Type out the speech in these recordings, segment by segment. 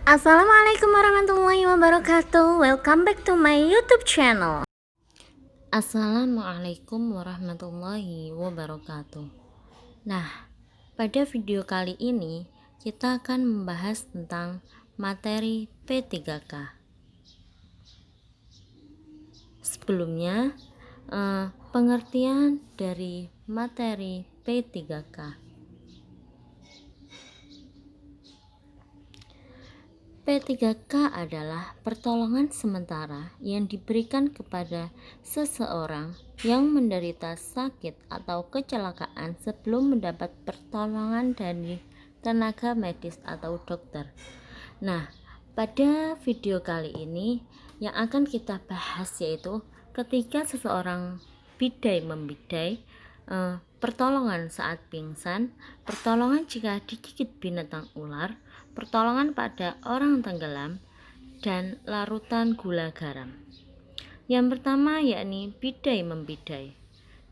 Assalamualaikum warahmatullahi wabarakatuh. Welcome back to my YouTube channel. Assalamualaikum warahmatullahi wabarakatuh. Nah, pada video kali ini kita akan membahas tentang materi P3K. Sebelumnya, pengertian dari materi P3K. P3K adalah pertolongan sementara yang diberikan kepada seseorang yang menderita sakit atau kecelakaan sebelum mendapat pertolongan dari tenaga medis atau dokter. Nah, pada video kali ini yang akan kita bahas yaitu ketika seseorang bidai membidai, pertolongan saat pingsan, pertolongan jika digigit binatang ular, pertolongan pada orang tenggelam, dan larutan gula garam. Yang pertama yakni bidai membidai.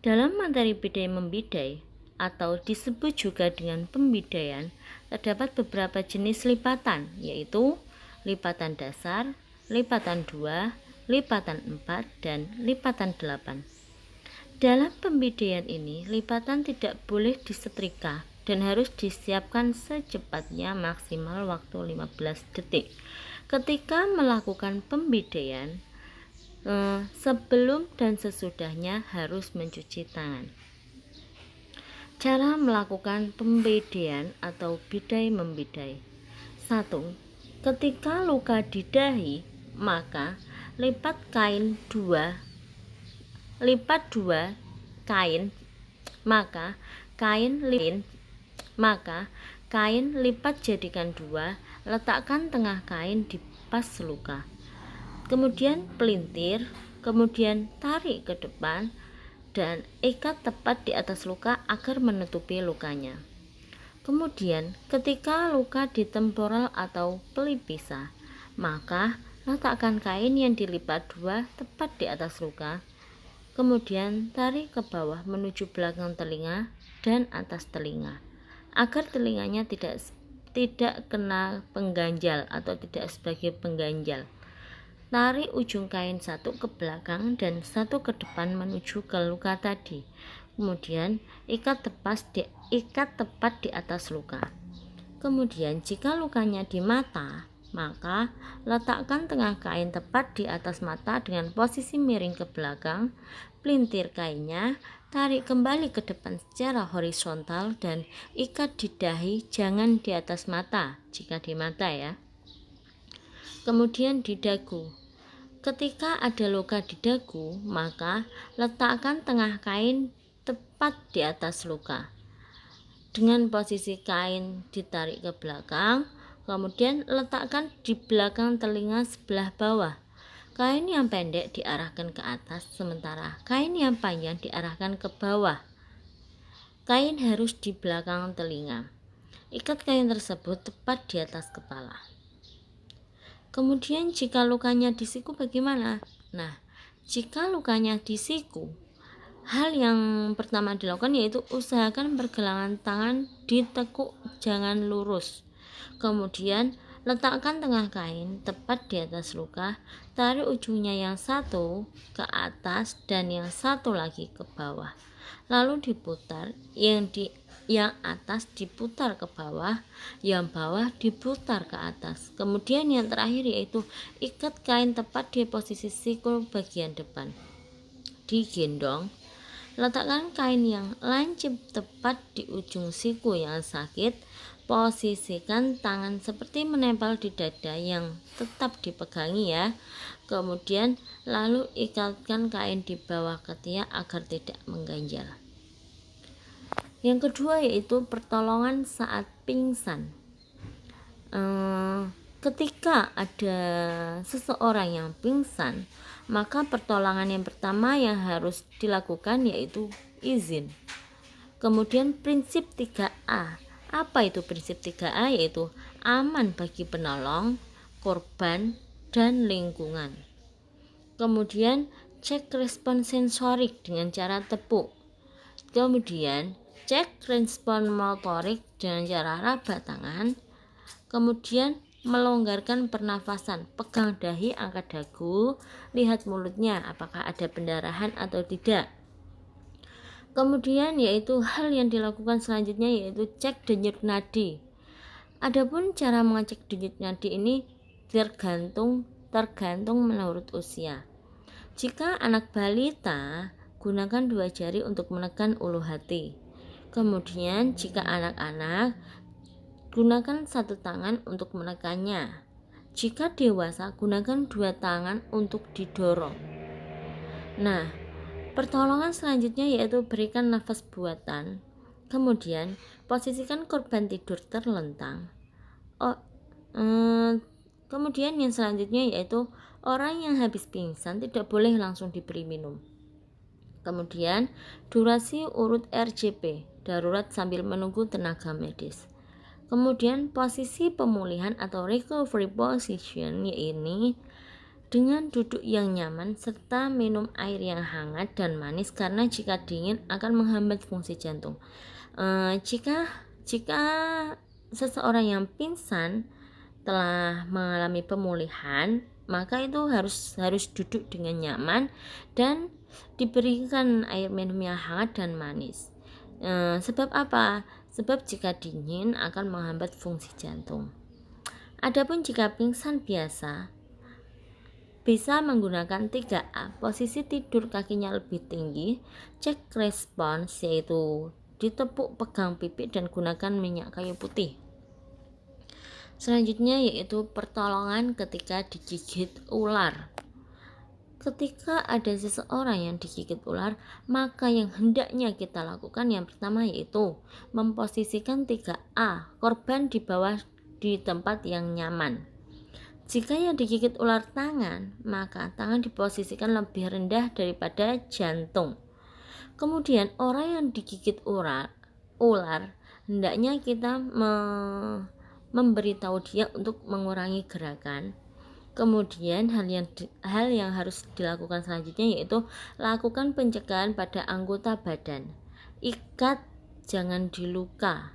Dalam materi bidai membidai atau disebut juga dengan pembidaian, terdapat beberapa jenis lipatan, yaitu lipatan dasar, lipatan 2, lipatan 4, dan lipatan 8. Dalam pembidaian ini, lipatan tidak boleh disetrika dan harus disiapkan secepatnya maksimal waktu 15 detik. Ketika melakukan pembidaian, sebelum dan sesudahnya harus mencuci tangan. Cara melakukan pembidaian atau bidai membidai. 1. Ketika luka di dahi, maka lipat dua kain, maka kain lipat jadikan 2, letakkan tengah kain di pas luka. Kemudian pelintir, kemudian tarik ke depan dan ikat tepat di atas luka agar menutupi lukanya. Kemudian ketika luka di temporal atau pelipisa, maka letakkan kain yang dilipat 2 tepat di atas luka. Kemudian tarik ke bawah menuju belakang telinga dan atas telinga agar telinganya tidak kena pengganjal atau tidak sebagai pengganjal. Tarik ujung kain satu ke belakang dan satu ke depan menuju ke luka tadi. Kemudian ikat tepat di atas luka. Kemudian jika lukanya di mata, maka letakkan tengah kain tepat di atas mata dengan posisi miring ke belakang, pelintir kainnya, tarik kembali ke depan secara horizontal dan ikat di dahi, jangan di atas mata jika di mata ya. Kemudian di dagu. Ketika ada luka di dagu, maka letakkan tengah kain tepat di atas luka. Dengan posisi kain ditarik ke belakang, kemudian letakkan di belakang telinga sebelah bawah. Kain yang pendek diarahkan ke atas, sementara kain yang panjang diarahkan ke bawah. Kain harus di belakang telinga. Ikat kain tersebut tepat di atas kepala. Kemudian jika lukanya di siku bagaimana? Nah, jika lukanya di siku, hal yang pertama dilakukan yaitu usahakan pergelangan tangan ditekuk, jangan lurus. Kemudian letakkan tengah kain tepat di atas luka, tarik ujungnya yang satu ke atas dan yang satu lagi ke bawah. Lalu diputar, yang atas diputar ke bawah, yang bawah diputar ke atas. Kemudian yang terakhir yaitu ikat kain tepat di posisi siku bagian depan. Digendong. Letakkan kain yang lancip tepat di ujung siku yang sakit. Posisikan tangan seperti menempel di dada yang tetap dipegangi ya. Kemudian lalu ikatkan kain di bawah ketiak agar tidak mengganjal. Yang kedua yaitu pertolongan saat pingsan. Ketika ada seseorang yang pingsan, maka pertolongan yang pertama yang harus dilakukan yaitu izin. Kemudian prinsip 3A. Apa itu prinsip 3A? Yaitu aman bagi penolong, korban, dan lingkungan. Kemudian cek respon sensorik dengan cara tepuk. Kemudian cek respon motorik dengan cara raba tangan. Kemudian melonggarkan pernafasan, pegang dahi, angkat dagu, lihat mulutnya apakah ada pendarahan atau tidak. Kemudian yaitu hal yang dilakukan selanjutnya yaitu cek denyut nadi. Adapun cara mengecek denyut nadi ini tergantung menurut usia. Jika anak balita, gunakan 2 jari untuk menekan ulu hati. Kemudian jika anak-anak, gunakan 1 tangan untuk menekannya. Jika dewasa, gunakan 2 tangan untuk didorong. Nah, pertolongan selanjutnya yaitu berikan nafas buatan. Kemudian posisikan korban tidur terlentang. Kemudian yang selanjutnya yaitu orang yang habis pingsan tidak boleh langsung diberi minum. Kemudian durasi urut RJP, darurat sambil menunggu tenaga medis. Kemudian posisi pemulihan atau recovery position yaitu dengan duduk yang nyaman serta minum air yang hangat dan manis karena jika dingin akan menghambat fungsi jantung. Jika seseorang yang pingsan telah mengalami pemulihan, maka itu harus duduk dengan nyaman dan diberikan air minum yang hangat dan manis. Sebab apa? Sebab jika dingin akan menghambat fungsi jantung. Adapun jika pingsan biasa, bisa menggunakan 3A, posisi tidur kakinya lebih tinggi, cek respons yaitu ditepuk, pegang pipi dan gunakan minyak kayu putih. Selanjutnya yaitu pertolongan ketika digigit ular. Ketika ada seseorang yang digigit ular, maka yang hendaknya kita lakukan yang pertama yaitu memposisikan 3A, korban di bawah di tempat yang nyaman. Jika yang digigit ular tangan, maka tangan diposisikan lebih rendah daripada jantung. Kemudian orang yang digigit ular hendaknya kita memberitahu dia untuk mengurangi gerakan. Kemudian hal yang harus dilakukan selanjutnya yaitu lakukan pencegahan pada anggota badan. Ikat, jangan diluka.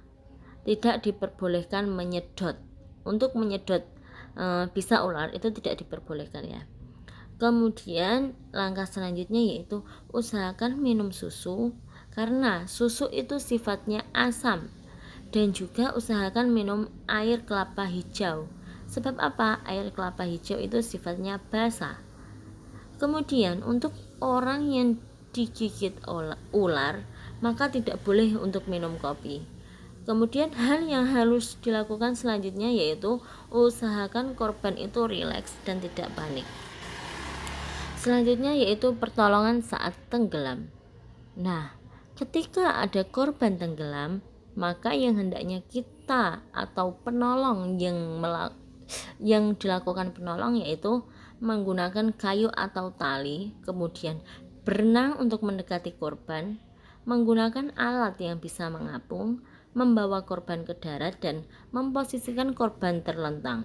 Tidak diperbolehkan menyedot. Untuk menyedot bisa ular itu tidak diperbolehkan ya. Kemudian langkah selanjutnya yaitu usahakan minum susu karena susu itu sifatnya asam, dan juga usahakan minum air kelapa hijau. Sebab apa? Air kelapa hijau itu sifatnya basah. Kemudian untuk orang yang digigit ular, maka tidak boleh untuk minum kopi. Kemudian hal yang harus dilakukan selanjutnya yaitu usahakan korban itu rileks dan tidak panik. Selanjutnya yaitu pertolongan saat tenggelam. Nah, ketika ada korban tenggelam, maka yang hendaknya kita atau penolong yang dilakukan penolong yaitu menggunakan kayu atau tali, kemudian berenang untuk mendekati korban, menggunakan alat yang bisa mengapung, membawa korban ke darat dan memposisikan korban terlentang.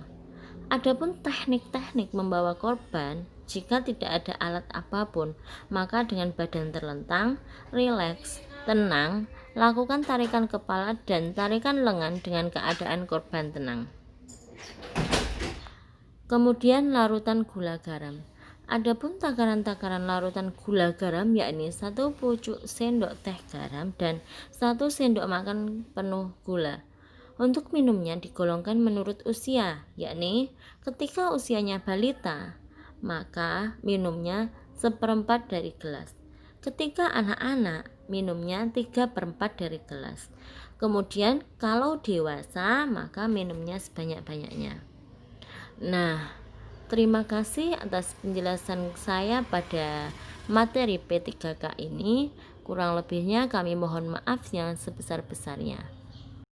Adapun teknik-teknik membawa korban, jika tidak ada alat apapun, maka dengan badan terlentang, rileks, tenang, lakukan tarikan kepala dan tarikan lengan dengan keadaan korban tenang. Kemudian larutan gula garam. Adapun takaran-takaran larutan gula garam yakni 1 pucuk sendok teh garam dan 1 sendok makan penuh gula. Untuk minumnya digolongkan menurut usia, yakni ketika usianya balita, maka minumnya 1/4 dari gelas. Ketika anak-anak, minumnya 3/4 dari gelas. Kemudian kalau dewasa, maka minumnya sebanyak-banyaknya. Nah, terima kasih atas penjelasan saya pada materi P3K ini. Kurang lebihnya kami mohon maaf yang sebesar-besarnya.